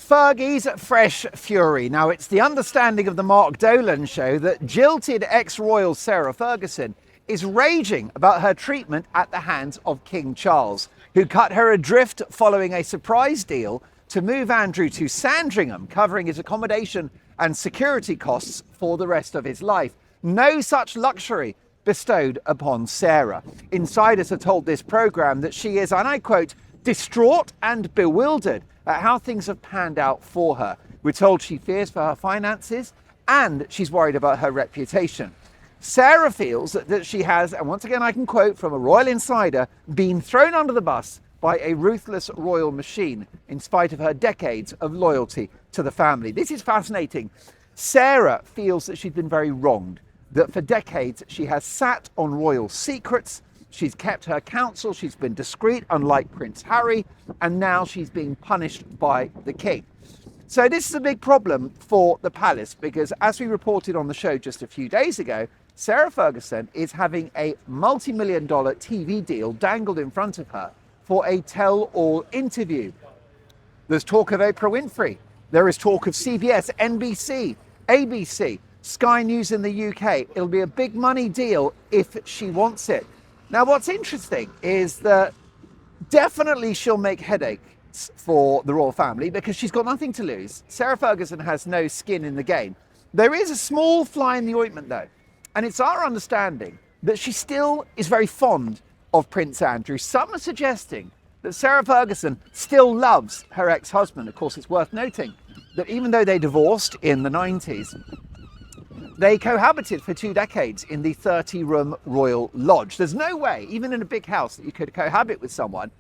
Fergie's fresh fury. Now, it's the understanding of the Mark Dolan show that jilted ex-royal Sarah Ferguson is raging about her treatment at the hands of King Charles, who cut her adrift following a surprise deal to move Andrew to Sandringham, covering his accommodation and security costs for the rest of his life. No such luxury bestowed upon Sarah. Insiders have told this programme that she is, and I quote, distraught and bewildered at how things have panned out for her. We're told she fears for her finances and she's worried about her reputation. Sarah feels that she has, and once again I can quote from a royal insider, been thrown under the bus by a ruthless royal machine in spite of her decades of loyalty to the family. This is fascinating. Sarah feels that she's been very wronged, that for decades she has sat on royal secrets. She's kept her counsel, she's been discreet, unlike Prince Harry, and now she's being punished by the king. So this is a big problem for the palace because, as we reported on the show just a few days ago, Sarah Ferguson is having a multi-million-dollar TV deal dangled in front of her for a tell-all interview. There's talk of Oprah Winfrey. There is talk of CBS, NBC, ABC, Sky News in the UK. It'll be a big money deal if she wants it. Now, what's interesting is that definitely she'll make headaches for the royal family because she's got nothing to lose. Sarah Ferguson has no skin in the game. There is a small fly in the ointment, though, and it's our understanding that she still is very fond of Prince Andrew. Some are suggesting that Sarah Ferguson still loves her ex-husband. Of course, it's worth noting that even though they divorced in the 90s, they cohabited for 2 decades in the 30-room royal lodge. There's no way, even in a big house, that you could cohabit with someone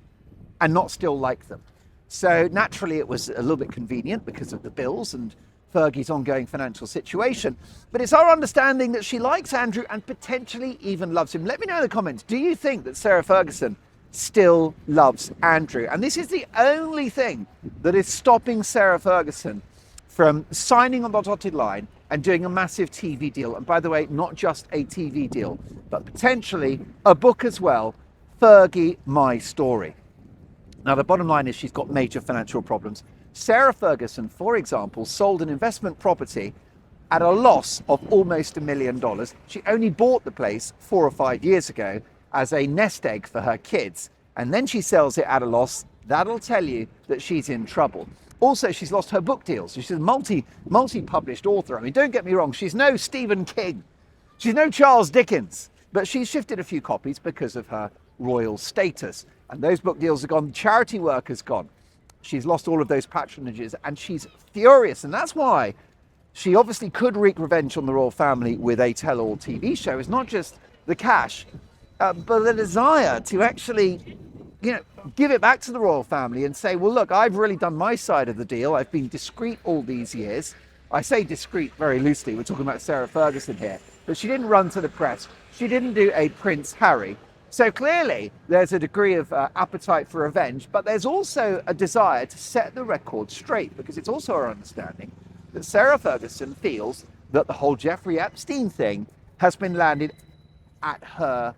and not still like them. So naturally, it was a little bit convenient because of the bills and Fergie's ongoing financial situation. But it's our understanding that she likes Andrew and potentially even loves him. Let me know in the comments, do you think that Sarah Ferguson still loves Andrew? And this is the only thing that is stopping Sarah Ferguson from signing on the dotted line and doing a massive TV deal. And by the way, not just a TV deal, but potentially a book as well, Fergie, My Story. Now, the bottom line is she's got major financial problems. Sarah Ferguson, for example, sold an investment property at a loss of almost $1 million. She only bought the place 4 or 5 years ago as a nest egg for her kids. And then she sells it at a loss. That'll tell you that she's in trouble. Also, she's lost her book deals. She's a multi-published author. I mean, don't get me wrong, she's no Stephen King. She's no Charles Dickens. But she's shifted a few copies because of her royal status. And those book deals are gone. Charity work has gone. She's lost all of those patronages and she's furious. And that's why she obviously could wreak revenge on the royal family with a tell-all TV show. It's not just the cash, but the desire to actually give it back to the royal family and say, well, look, I've really done my side of the deal. I've been discreet all these years. I say discreet very loosely. We're talking about Sarah Ferguson here. But she didn't run to the press. She didn't do a Prince Harry. So clearly there's a degree of appetite for revenge, but there's also a desire to set the record straight, because it's also our understanding that Sarah Ferguson feels that the whole Jeffrey Epstein thing has been landed at her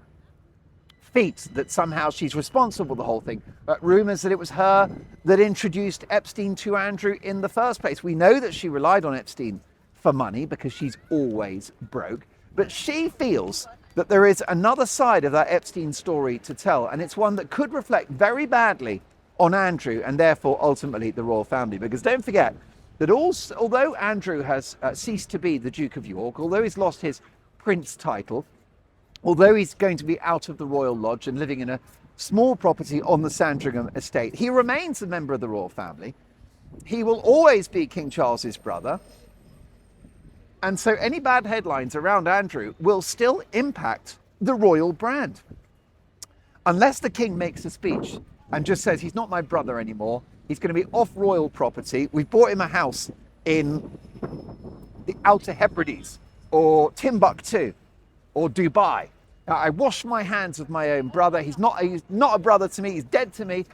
feet, that somehow she's responsible for the whole thing. Rumours that it was her that introduced Epstein to Andrew in the first place. We know that she relied on Epstein for money because she's always broke, but she feels that there is another side of that Epstein story to tell, and it's one that could reflect very badly on Andrew and therefore ultimately the royal family. Because don't forget that although Andrew has ceased to be the Duke of York, although he's lost his prince title, although he's going to be out of the royal lodge and living in a small property on the Sandringham estate, he remains a member of the royal family. He will always be King Charles's brother. And so any bad headlines around Andrew will still impact the royal brand. Unless the king makes a speech and just says he's not my brother anymore, he's going to be off royal property. We bought him a house in the Outer Hebrides or Timbuktu or Dubai. I wash my hands of my own brother. He's not a brother to me. He's dead to me.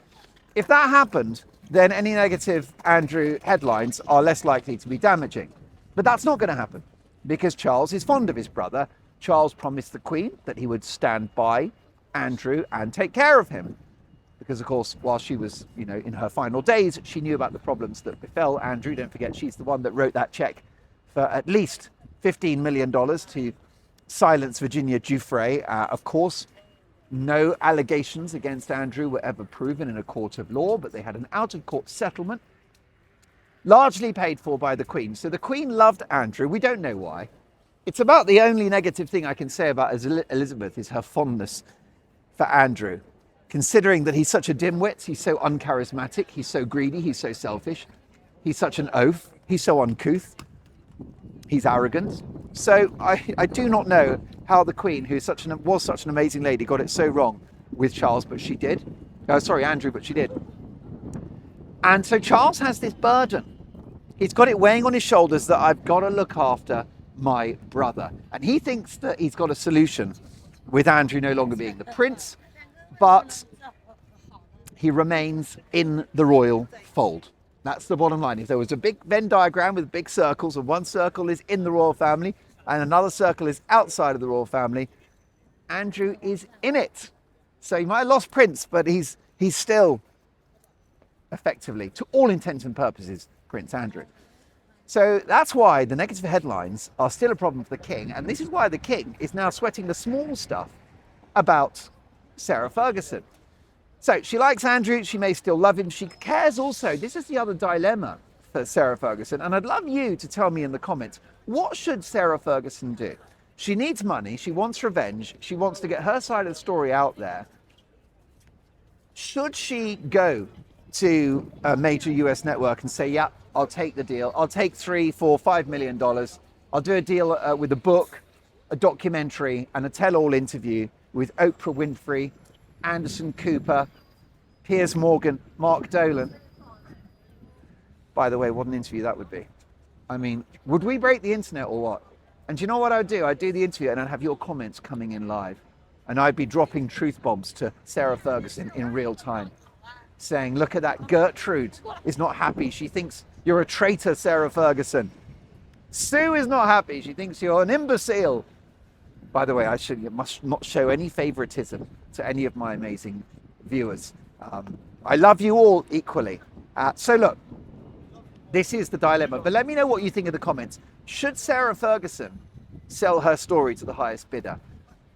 If that happened, then any negative Andrew headlines are less likely to be damaging. But that's not going to happen because Charles is fond of his brother. Charles promised the Queen that he would stand by Andrew and take care of him. The because, of course, while she was, in her final days, she knew about the problems that befell Andrew. Don't forget, she's the one that wrote that check for at least $15 million to silence Virginia Giuffre. Of course, no allegations against Andrew were ever proven in a court of law, but they had an out-of-court settlement, largely paid for by the Queen. So the Queen loved Andrew. We don't know why. It's about the only negative thing I can say about Elizabeth is her fondness for Andrew, considering that he's such a dimwit, he's so uncharismatic, he's so greedy, he's so selfish, he's such an oaf, he's so uncouth, he's arrogant. So I do not know how the Queen, who was such an amazing lady, got it so wrong with Charles, but she did. Andrew, but she did. And so Charles has this burden. He's got it weighing on his shoulders that I've got to look after my brother. And he thinks that he's got a solution with Andrew no longer being the prince, but he remains in the royal fold. That's the bottom line. If there was a big Venn diagram with big circles, and one circle is in the royal family and another circle is outside of the royal family, Andrew is in it. So he might have lost Prince, but he's still effectively, to all intents and purposes, Prince Andrew. So that's why the negative headlines are still a problem for the king. And this is why the king is now sweating the small stuff about Sarah Ferguson. So she likes Andrew, she may still love him, she cares also. This is the other dilemma for Sarah Ferguson, and I'd love you to tell me in the comments, what should Sarah Ferguson do? She needs money, she wants revenge, she wants to get her side of the story out there. Should she go to a major US network and say, yeah, I'll take the deal, I'll take $3, $4, $5 million, I'll do a deal with a book, a documentary, and a tell-all interview with Oprah Winfrey, Anderson Cooper, Piers Morgan, Mark Dolan. By the way, what an interview that would be. I mean, would we break the internet or what? And do you know what I'd do? I'd do the interview and I'd have your comments coming in live. And I'd be dropping truth bombs to Sarah Ferguson in real time, saying, look at that, Gertrude is not happy. She thinks you're a traitor, Sarah Ferguson. Sue is not happy. She thinks you're an imbecile. By the way, I must not show any favoritism to any of my amazing viewers. I love you all equally. So look, this is the dilemma. But let me know what you think in the comments. Should Sarah Ferguson sell her story to the highest bidder?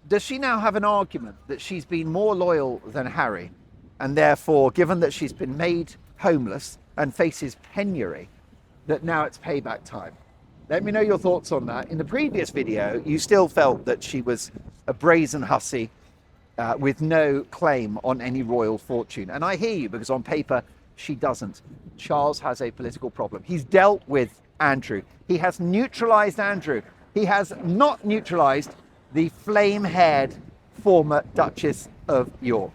Does she now have an argument that she's been more loyal than Harry? And therefore, given that she's been made homeless and faces penury, that now it's payback time? Let me know your thoughts on that. In the previous video, you still felt that she was a brazen hussy with no claim on any royal fortune. And I hear you, because on paper, she doesn't. Charles has a political problem. He's dealt with Andrew. He has neutralized Andrew. He has not neutralized the flame-haired former Duchess of York.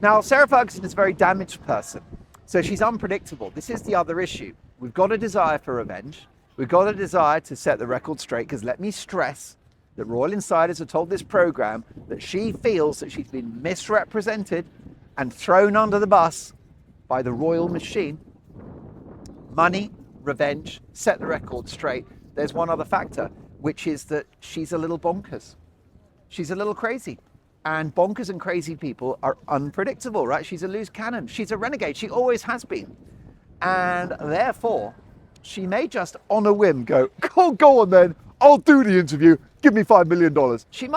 Now, Sarah Ferguson is a very damaged person, so she's unpredictable. This is the other issue. We've got a desire for revenge. We've got a desire to set the record straight, because let me stress that royal insiders have told this program that she feels that she's been misrepresented and thrown under the bus by the royal machine. Money, revenge, set the record straight. There's one other factor, which is that she's a little bonkers. She's a little crazy. And bonkers and crazy people are unpredictable, right? She's a loose cannon. She's a renegade. She always has been. And therefore, she may just on a whim go, oh, go on then, I'll do the interview, give me $5 million. She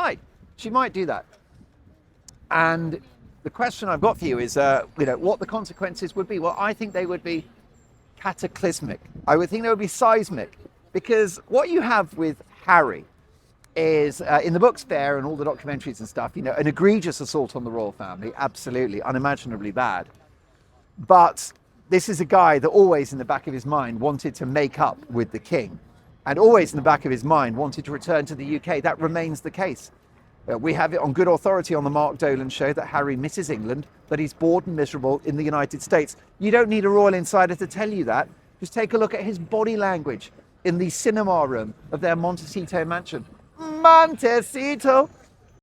might do that. And the question I've got for you is, what the consequences would be. Well, I think they would be cataclysmic. I would think they would be seismic, because what you have with Harry is, in the books there and all the documentaries and stuff, an egregious assault on the royal family, absolutely, unimaginably bad. But this is a guy that always in the back of his mind wanted to make up with the king, and always in the back of his mind wanted to return to the UK. That remains the case. We have it on good authority on the Mark Dolan show that Harry misses England, that he's bored and miserable in the United States. You don't need a royal insider to tell you that. Just take a look at his body language in the cinema room of their Montecito mansion. Montecito!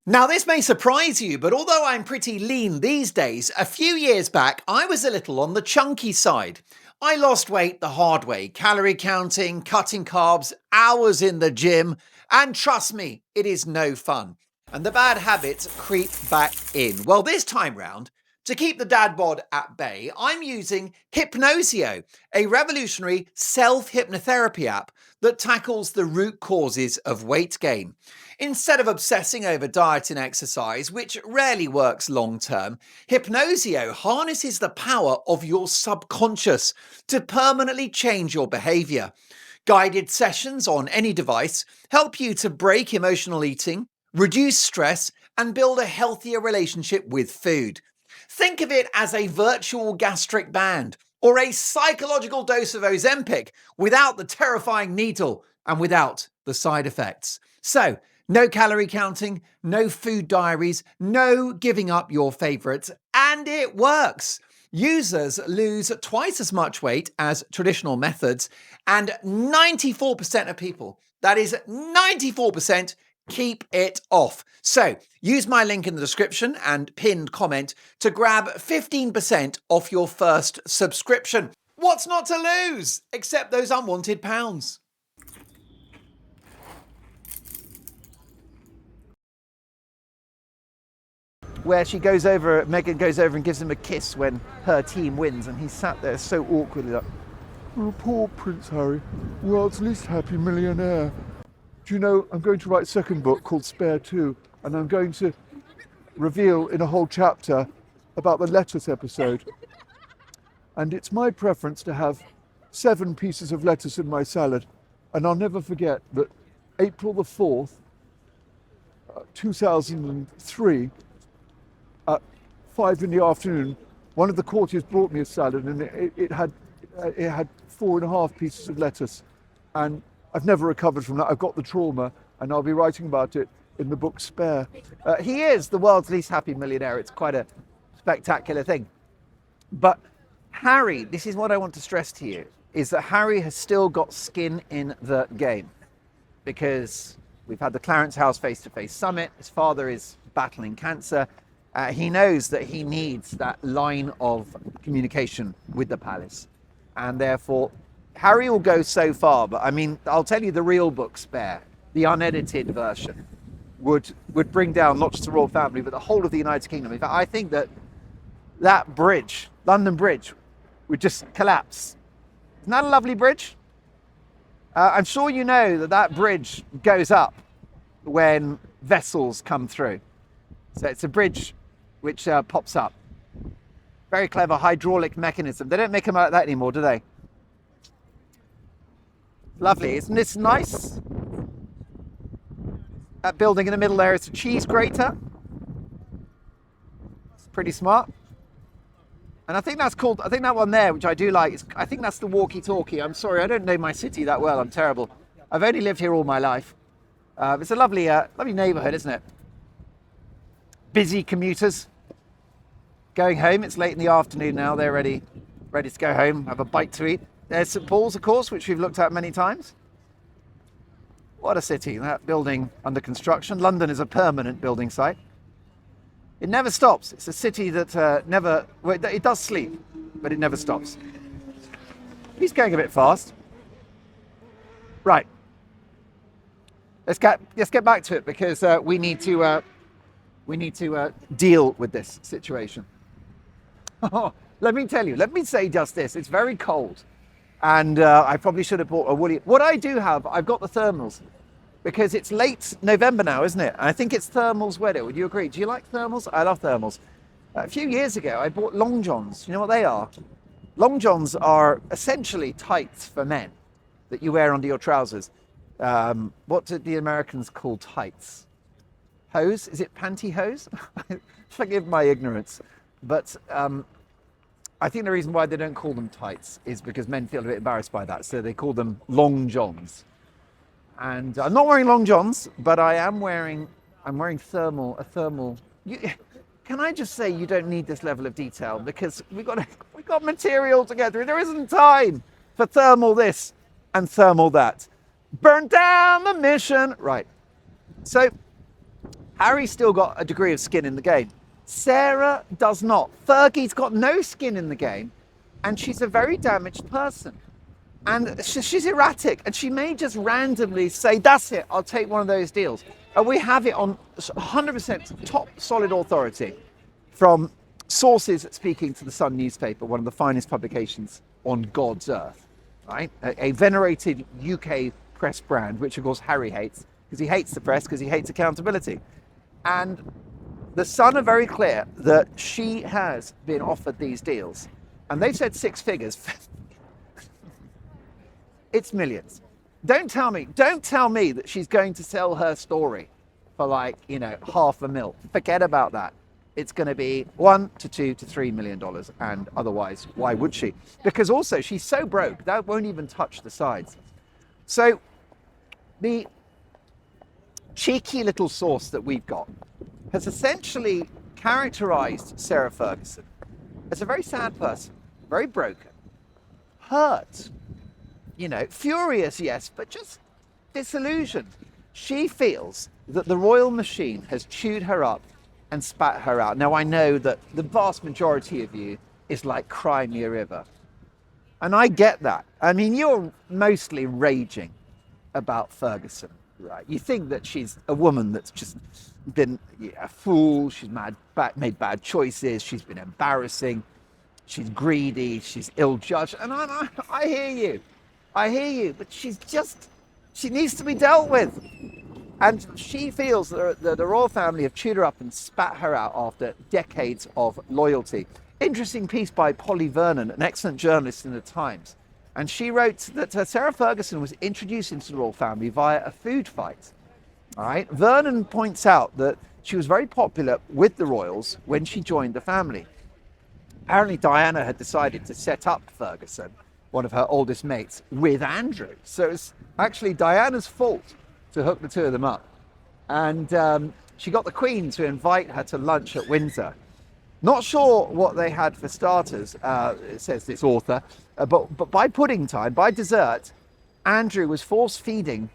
Now, this may surprise you, but although I'm pretty lean these days, a few years back, I was a little on the chunky side. I lost weight the hard way, calorie counting, cutting carbs, hours in the gym, and trust me, it is no fun. and the bad habits creep back in. Well, this time round, to keep the dad bod at bay, I'm using Hypnosio, a revolutionary self-hypnotherapy app that tackles the root causes of weight gain. Instead of obsessing over diet and exercise, which rarely works long term, Hypnosio harnesses the power of your subconscious to permanently change your behavior. Guided sessions on any device help you to break emotional eating, reduce stress, and build a healthier relationship with food. Think of it as a virtual gastric band or a psychological dose of Ozempic without the terrifying needle and without the side effects. So, no calorie counting, no food diaries, no giving up your favorites, and it works. Users lose twice as much weight as traditional methods, and 94% of people, that is 94%, keep it off. So use my link in the description and pinned comment to grab 15% off your first subscription. What's not to lose except those unwanted pounds? Where Meghan goes over and gives him a kiss when her team wins, and he's sat there so awkwardly like, oh, poor Prince Harry, world's least happy millionaire. Do you know, I'm going to write a second book called Spare 2, and I'm going to reveal in a whole chapter about the lettuce episode. And it's my preference to have 7 pieces of lettuce in my salad. And I'll never forget that April the 4th, 2003, at 5 in the afternoon, one of the courtiers brought me a salad, and it had 4.5 pieces of lettuce. And I've never recovered from that. I've got the trauma, and I'll be writing about it in the book Spare. He is the world's least happy millionaire. It's quite a spectacular thing. But Harry, this is what I want to stress to you, is that Harry has still got skin in the game, because we've had the Clarence House face-to-face summit. His father is battling cancer. He knows that he needs that line of communication with the palace, and therefore Harry will go so far. But I mean, I'll tell you, the real book Spare, the unedited version, would bring down not just the royal family, but the whole of the United Kingdom. In fact, I think that bridge, London Bridge, would just collapse. Isn't that a lovely bridge? I'm sure you know that bridge goes up when vessels come through. So it's a bridge which pops up. Very clever hydraulic mechanism. They don't make them like that anymore, do they? Lovely, isn't this nice? That building in the middle there is a cheese grater. It's pretty smart. And I think that one there, which I do like, I think that's the walkie-talkie. I'm sorry, I don't know my city that well. I'm terrible. I've only lived here all my life. It's a lovely neighbourhood, isn't it? Busy commuters going home. It's late in the afternoon now. They're ready to go home, have a bite to eat. There's St Paul's, of course, which we've looked at many times. What a city. That building under construction. London is a permanent building site. It never stops. It's a city that it does sleep, but it never stops. He's going a bit fast. Right. Let's get back to it, because we need to deal with this situation. Let me say just this. It's very cold. And I probably should have bought a woolly. What I do have, I've got the thermals, because it's late November now, isn't it? And I think it's thermals weather. Would you agree? Do you like thermals? I love thermals. A few years ago, I bought long johns. You know what they are? Long johns are essentially tights for men that you wear under your trousers. What did the Americans call tights? Hose? Is it pantyhose? Forgive my ignorance. But I think the reason why they don't call them tights is because men feel a bit embarrassed by that, so they call them long johns. And I'm not wearing long johns, but I'm wearing a thermal. Can I just say you don't need this level of detail, because we got material together. There isn't time for thermal this and thermal that. Burn down the mission. Right. So Harry's still got a degree of skin in the game. Sarah does not. Fergie's got no skin in the game, and she's a very damaged person. And she's erratic, and she may just randomly say, that's it, I'll take one of those deals. And we have it on 100% top solid authority from sources speaking to the Sun newspaper, one of the finest publications on God's earth, right? A venerated UK press brand, which of course Harry hates, because he hates the press, because he hates accountability. And the Sun are very clear that she has been offered these deals. And they've said 6 figures. It's millions. Don't tell me that she's going to sell her story for like, $500,000. Forget about that. It's going to be $1 to $2 to $3 million. And otherwise, why would she? Because also she's so broke, that won't even touch the sides. So the cheeky little source that we've got has essentially characterized Sarah Ferguson as a very sad person, very broken, hurt, furious, yes, but just disillusioned. She feels that the royal machine has chewed her up and spat her out. Now, I know that the vast majority of you is like Cry Me a River. And I get that. I mean, you're mostly raging about Ferguson, right? You think that she's a woman that's just been a fool, she's made bad choices, she's been embarrassing, she's greedy, she's ill-judged. And I hear you, but she needs to be dealt with. And she feels that the royal family have chewed her up and spat her out after decades of loyalty. Interesting piece by Polly Vernon, an excellent journalist in the Times. And she wrote that Sarah Ferguson was introduced into the royal family via a food fight. All right. Vernon points out that she was very popular with the royals when she joined the family. Apparently Diana had decided to set up Ferguson, one of her oldest mates, with Andrew. So it's actually Diana's fault to hook the two of them up. And she got the Queen to invite her to lunch at Windsor. Not sure what they had for starters, says this author, but by pudding time, by dessert, Andrew was force-feeding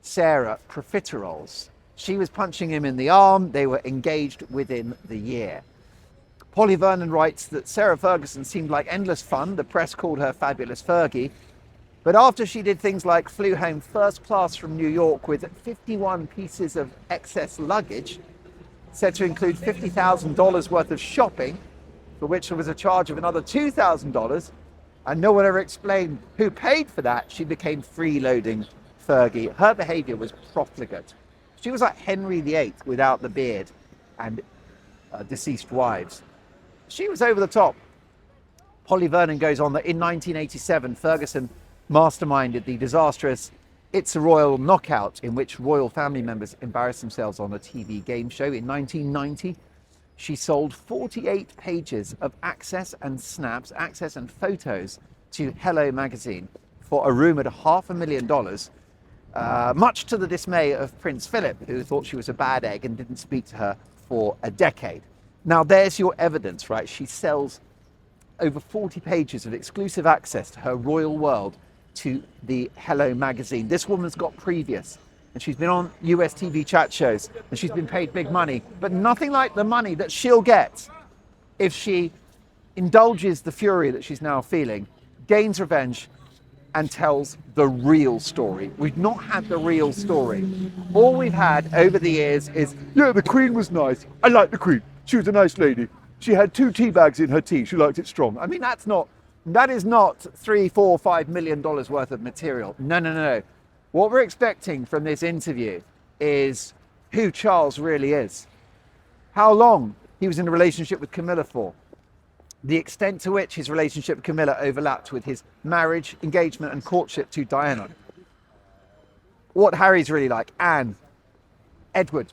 Sarah profiteroles. She was punching him in the arm. They were engaged within the year. Polly Vernon writes that Sarah Ferguson seemed like endless fun. The press called her Fabulous Fergie. But after she did things like flew home first class from New York with 51 pieces of excess luggage, said to include $50,000 worth of shopping, for which there was a charge of another $2,000, and no one ever explained who paid for that, she became freeloading Fergie. Her behavior was profligate. She was like Henry VIII without the beard and deceased wives. She was over the top. Polly Vernon goes on that in 1987, Ferguson masterminded the disastrous It's a Royal Knockout, in which royal family members embarrassed themselves on a TV game show. In 1990, she sold 48 pages of access and photos to Hello magazine for a rumoured $500,000, much to the dismay of Prince Philip, who thought she was a bad egg and didn't speak to her for a decade. Now there's your evidence, right? She sells over 40 pages of exclusive access to her royal world to the Hello magazine. This woman's got previous, and she's been on US TV chat shows, and she's been paid big money, but nothing like the money that she'll get if she indulges the fury that she's now feeling, gains revenge, and tells the real story. We've not had the real story. All we've had over the years is, yeah, the Queen was nice. I like the Queen. She was a nice lady. She had 2 tea bags in her tea. She liked it strong. I mean, that is not $3, $4, $5 million worth of material. No. What we're expecting from this interview is who Charles really is, how long he was in a relationship with Camilla for, the extent to which his relationship with Camilla overlapped with his marriage, engagement and courtship to Diana, what Harry's really like, Anne, Edward,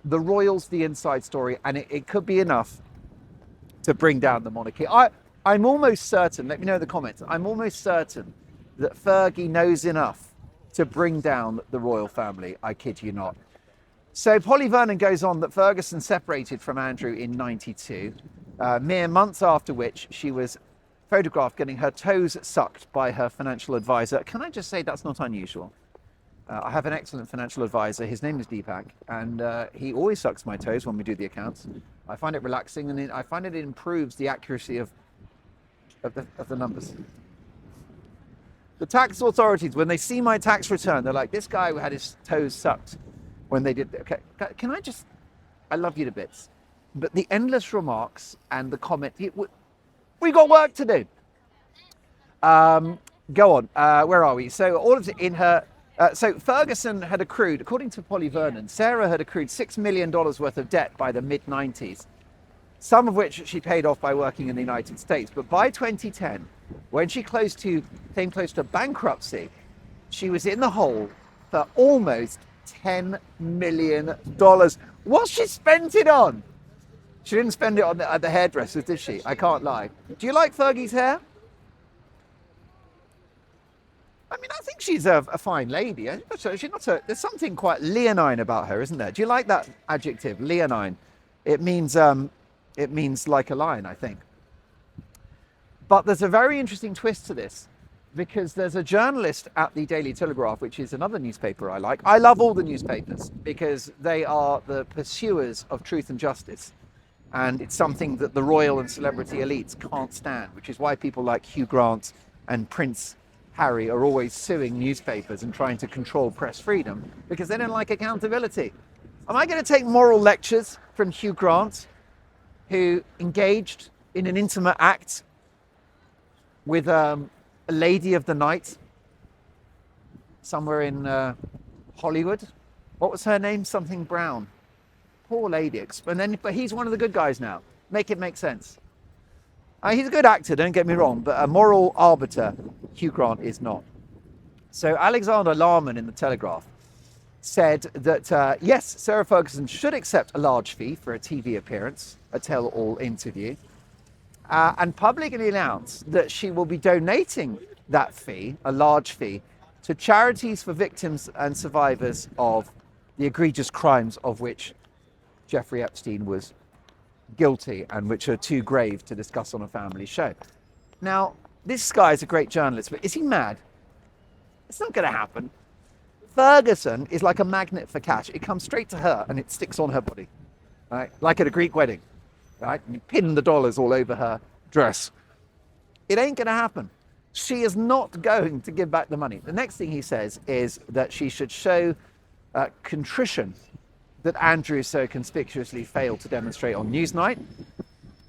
the royals, the inside story, and it could be enough to bring down the monarchy. I'm almost certain, let me know in the comments, I'm almost certain that Fergie knows enough to bring down the royal family. I kid you not. So Polly Vernon goes on that Ferguson separated from Andrew in '92, mere months after which she was photographed getting her toes sucked by her financial advisor. Can I just say that's not unusual? I have an excellent financial advisor. His name is Deepak, and he always sucks my toes when we do the accounts. I find it relaxing, and I find it improves the accuracy of the numbers. The tax authorities, when they see my tax return, they're like, this guy had his toes sucked when they did. Okay, can I just? I love you to bits, but the endless remarks and the comment. We got work to do. Go on. Where are we? So all of it in her. So Ferguson had accrued, according to Polly Vernon, Sarah had accrued $6 million worth of debt by the mid-90s, some of which she paid off by working in the United States. But by 2010, when she came close to bankruptcy, she was in the hole for almost $10 million. What she spent it on? She didn't spend it on the hairdressers, did she? I can't lie. Do you like Fergie's hair? I mean, I think she's a fine lady. She's not there's something quite leonine about her, isn't there? Do you like that adjective, leonine? It means like a lion, I think. But there's a very interesting twist to this, because there's a journalist at the Daily Telegraph, which is another newspaper I like. I love all the newspapers because they are the pursuers of truth and justice. And it's something that the royal and celebrity elites can't stand, which is why people like Hugh Grant and Prince Harry are always suing newspapers and trying to control press freedom, because they don't like accountability. Am I going to take moral lectures from Hugh Grant, who engaged in an intimate act with a lady of the night somewhere in Hollywood? What was her name? Something Brown. Poor lady. But he's one of the good guys now. Make it make sense. He's a good actor, don't get me wrong, but a moral arbiter, Hugh Grant is not. So Alexander Larman in the Telegraph said that, yes, Sarah Ferguson should accept a large fee for a TV appearance, a tell-all interview, and publicly announced that she will be donating that fee, a large fee, to charities for victims and survivors of the egregious crimes of which Jeffrey Epstein was guilty and which are too grave to discuss on a family show. Now, this guy is a great journalist, but is he mad? It's not going to happen. Ferguson is like a magnet for cash. It comes straight to her and it sticks on her body, right? Like at a Greek wedding, right? You pin the dollars all over her dress. It ain't going to happen. She is not going to give back the money. The next thing he says is that she should show contrition that Andrew so conspicuously failed to demonstrate on Newsnight.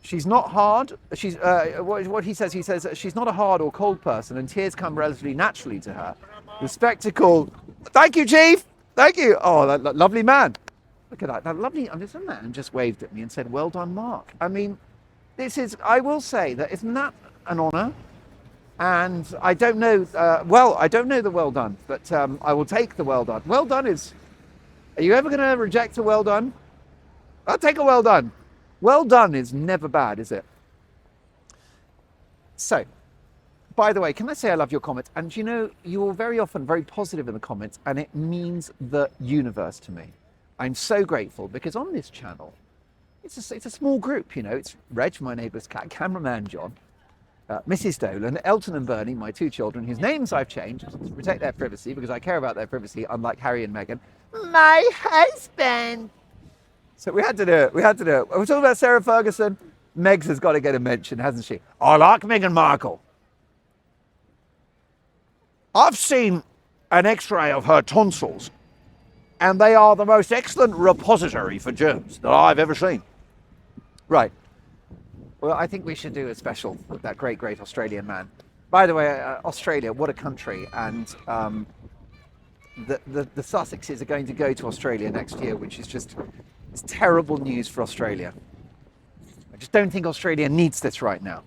She's not hard. What he says that she's not a hard or cold person, and tears come relatively naturally to her. The spectacle. Thank you, Chief. Thank you. Oh, that lovely man. Look at that. That lovely. This man just waved at me and said, "Well done, Mark." I mean, this is. I will say that isn't that an honour? And I don't know. I don't know the well done, but I will take the well done. Well done is. Are you ever going to reject a well done? I'll take a well done. Well done is never bad, is it? So, by the way, can I say I love your comments? And you know, you're very often very positive in the comments, and it means the universe to me. I'm so grateful, because on this channel, it's a small group, you know. It's Reg, my neighbour's cat, cameraman John, Mrs. Dolan, Elton and Bernie, my two children, whose names I've changed to protect their privacy, because I care about their privacy, unlike Harry and Meghan. My husband. So we had to do it. We're talking about Sarah Ferguson. Megs has got to get a mention, hasn't she? I like Meghan Markle. I've seen an x-ray of her tonsils, and they are the most excellent repository for germs that I've ever seen. Right. Well, I think we should do a special with that great, great Australian man. By the way, Australia, what a country. And the Sussexes are going to go to Australia next year, which is just it's terrible news for Australia. I just don't think Australia needs this right now.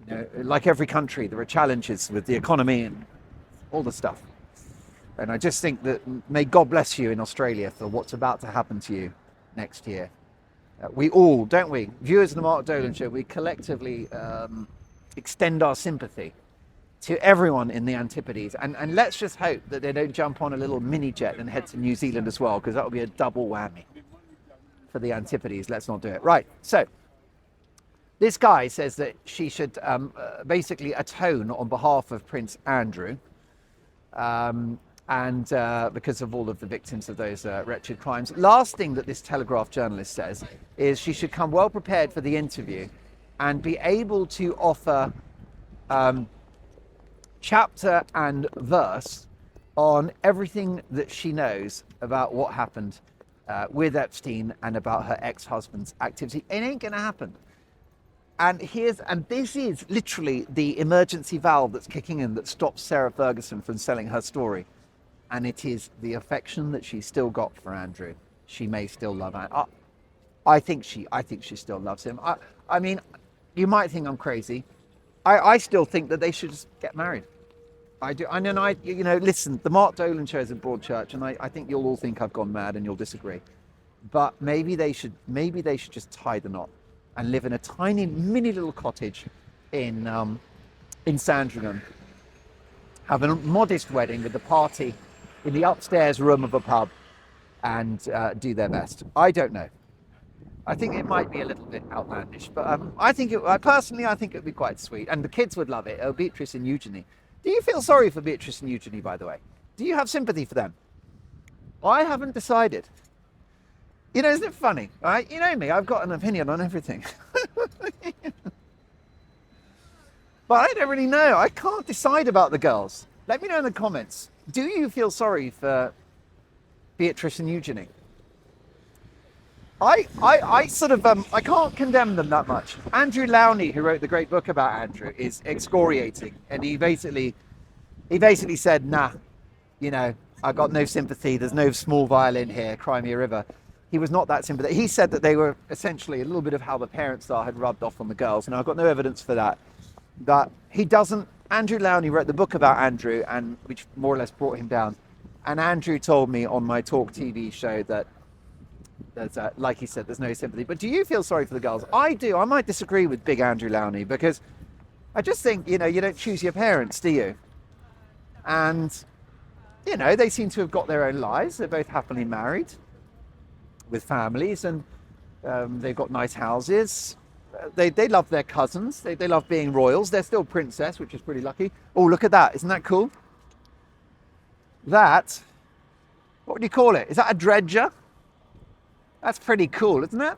You know, like every country, there are challenges with the economy and all the stuff. And I just think that may God bless you in Australia for what's about to happen to you next year. We all, don't we, viewers of the Mark Dolan Show, we collectively extend our sympathy to everyone in the Antipodes. And let's just hope that they don't jump on a little mini jet and head to New Zealand as well, because that would be a double whammy for the Antipodes. Let's not do it. Right, so this guy says that she should basically atone on behalf of Prince Andrew, and because of all of the victims of those wretched crimes. Last thing that this Telegraph journalist says is she should come well prepared for the interview and be able to offer chapter and verse on everything that she knows about what happened with Epstein and about her ex-husband's activity. It ain't gonna happen. And this is literally the emergency valve that's kicking in that stops Sarah Ferguson from selling her story. And it is the affection that she's still got for Andrew. She may still love Andrew. I think she still loves him. I mean, you might think I'm crazy. I still think that they should just get married. I do. And then listen, the Mark Dolan show is a broad church, and I think you'll all think I've gone mad and you'll disagree. But maybe they should just tie the knot and live in a tiny, mini little cottage in Sandringham. Have a modest wedding with the party in the upstairs room of a pub and do their best. I don't know. I think it might be a little bit outlandish, but I think it would be quite sweet, and the kids would love it. Oh, Beatrice and Eugenie. Do you feel sorry for Beatrice and Eugenie, by the way? Do you have sympathy for them? I haven't decided. Isn't it funny? Right? You know me, I've got an opinion on everything. But I don't really know. I can't decide about the girls. Let me know in the comments. Do you feel sorry for Beatrice and Eugenie? I sort of I can't condemn them that much. Andrew Lowney, who wrote the great book about Andrew, is excoriating, and he basically said, nah, I've got no sympathy. There's no small violin here, Cry Me a River. He was not that sympathetic. He said that they were essentially a little bit of how the parents are had rubbed off on the girls, and I've got no evidence for that. But he doesn't. Andrew Lowney wrote the book about Andrew, and which more or less brought him down. And Andrew told me on my Talk TV show that there's, like he said, there's no sympathy. But do you feel sorry for the girls? I do. I might disagree with big Andrew Lowney, because I just think, you don't choose your parents, do you? And, they seem to have got their own lives. They're both happily married with families, and they've got nice houses. They love their cousins. They love being royals. They're still princess, which is pretty lucky. Oh, look at that. Isn't that cool? What would you call it? Is that a dredger? That's pretty cool, isn't it?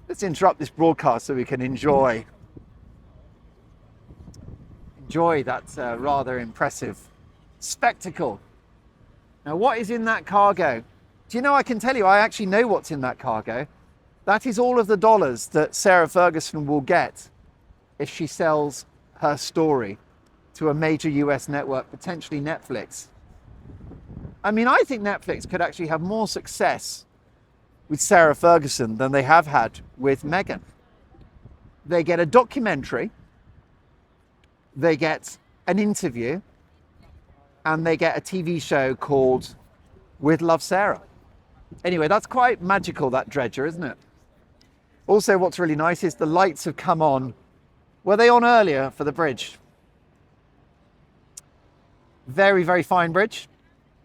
Let's interrupt this broadcast so we can enjoy that rather impressive spectacle. Now, what is in that cargo? Do you know, I can tell you, I actually know what's in that cargo. That is all of the dollars that Sarah Ferguson will get if she sells her story to a major US network, potentially Netflix. I mean, I think Netflix could actually have more success with Sarah Ferguson than they have had with Meghan. They get a documentary, they get an interview, and they get a TV show called With Love, Sarah. Anyway, that's quite magical, that dredger, isn't it? Also, what's really nice is the lights have come on. Were they on earlier for the bridge? Very, very fine bridge.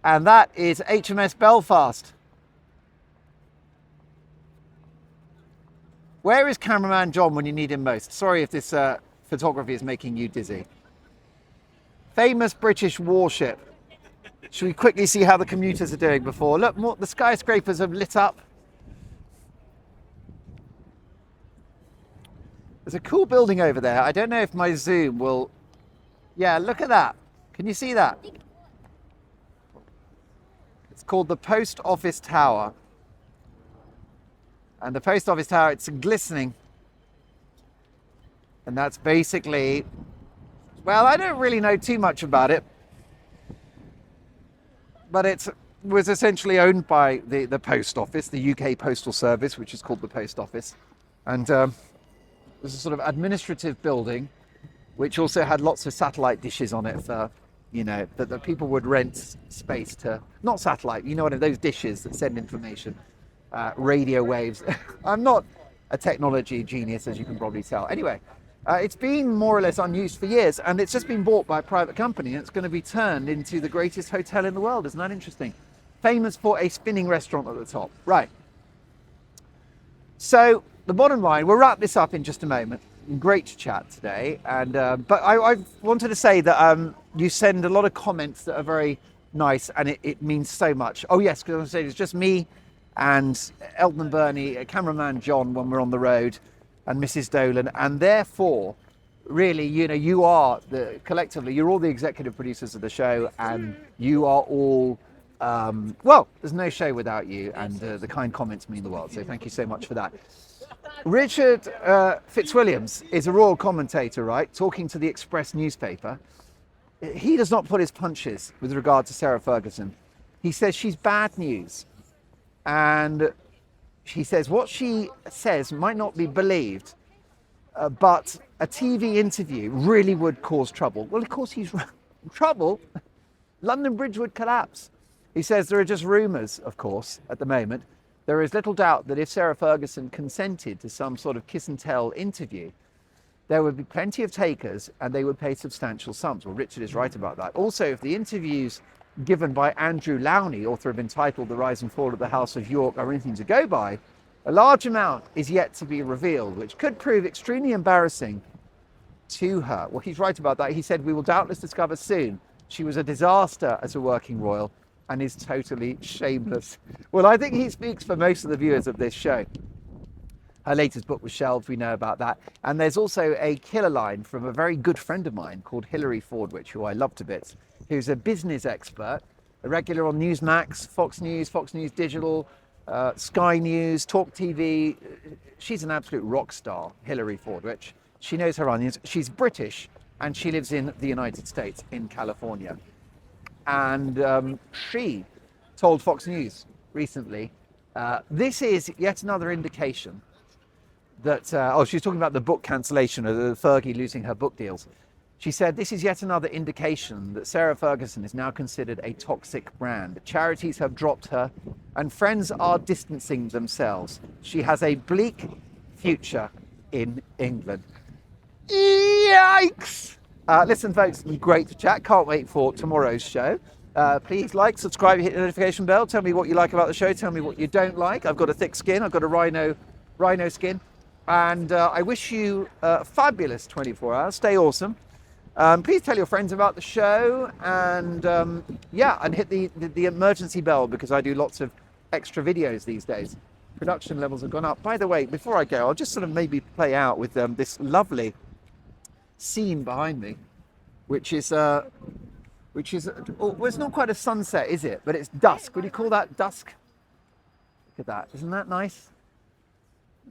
And that is HMS Belfast. Where is cameraman John when you need him most? Sorry if this photography is making you dizzy. Famous British warship. Should we quickly see how the commuters are doing before? Look, the skyscrapers have lit up. There's a cool building over there. I don't know if my zoom will... Yeah, look at that. Can you see that? It's called the Post Office Tower. And the Post Office Tower, it's glistening. And that's basically... Well, I don't really know too much about it. But it was essentially owned by the Post Office, the UK Postal Service, which is called the Post Office. And there's a sort of administrative building, which also had lots of satellite dishes on it for, that people would rent space to, not satellite, those dishes that send information, radio waves. I'm not a technology genius, as you can probably tell. Anyway, it's been more or less unused for years, and it's just been bought by a private company, and it's going to be turned into the greatest hotel in the world. Isn't that interesting? Famous for a spinning restaurant at the top. Right. So the bottom line, we'll wrap this up in just a moment. Great chat today, and but I wanted to say that you send a lot of comments that are very nice, and it means so much. Oh yes, because I was saying it's just me and Elton and Bernie, cameraman John when we're on the road, and Mrs. Dolan, and therefore really, you are collectively, you're all the executive producers of the show, and you are all, well, there's no show without you, and the kind comments mean the world. So thank you so much for that. Richard Fitzwilliams is a royal commentator, right? Talking to the Express newspaper. He does not pull his punches with regard to Sarah Ferguson. He says she's bad news. And he says what she says might not be believed, but a TV interview really would cause trouble. Well, of course he's trouble. London Bridge would collapse. He says there are just rumours, of course, at the moment. There is little doubt that if Sarah Ferguson consented to some sort of kiss and tell interview, there would be plenty of takers and they would pay substantial sums. Well, Richard is right about that. Also, if the interviews given by Andrew Lowney, author of Entitled The Rise and Fall of the House of York, are anything to go by, a large amount is yet to be revealed, which could prove extremely embarrassing to her. Well, he's right about that. He said, we will doubtless discover soon she was a disaster as a working royal and is totally shameless. Well, I think he speaks for most of the viewers of this show. Her latest book was shelved, we know about that. And there's also a killer line from a very good friend of mine called Hilary Fordwich, who I love to bits, who's a business expert, a regular on Newsmax, Fox News Digital, Sky News, Talk TV. She's an absolute rock star, Hilary Fordwich. She knows her onions. She's British and she lives in the United States, in California. And she told Fox News recently, this is yet another indication that, she's talking about the book cancellation of Fergie losing her book deals. She said, this is yet another indication that Sarah Ferguson is now considered a toxic brand. Charities have dropped her and friends are distancing themselves. She has a bleak future in England. Yikes! Listen, folks, great to chat. Can't wait for tomorrow's show. Please like, subscribe, hit the notification bell. Tell me what you like about the show. Tell me what you don't like. I've got a thick skin. I've got a rhino skin. And I wish you a fabulous 24 hours. Stay awesome. Please tell your friends about the show. And and hit the emergency bell, because I do lots of extra videos these days. Production levels have gone up. By the way, before I go, I'll just sort of maybe play out with this lovely scene behind me, which is well, it's not quite a sunset, is it? But it's dusk. Would you call that dusk? Look at that. Isn't that nice?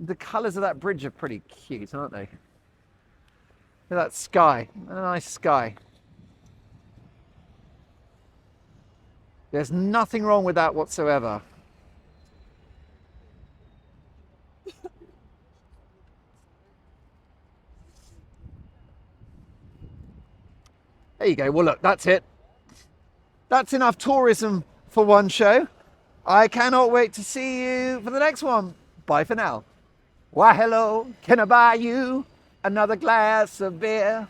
The colours of that bridge are pretty cute, aren't they? Look at that sky. A nice sky. There's nothing wrong with that whatsoever. There you go. Well, look, that's it. That's enough tourism for one show. I cannot wait to see you for the next one. Bye for now. Why, hello, can I buy you another glass of beer?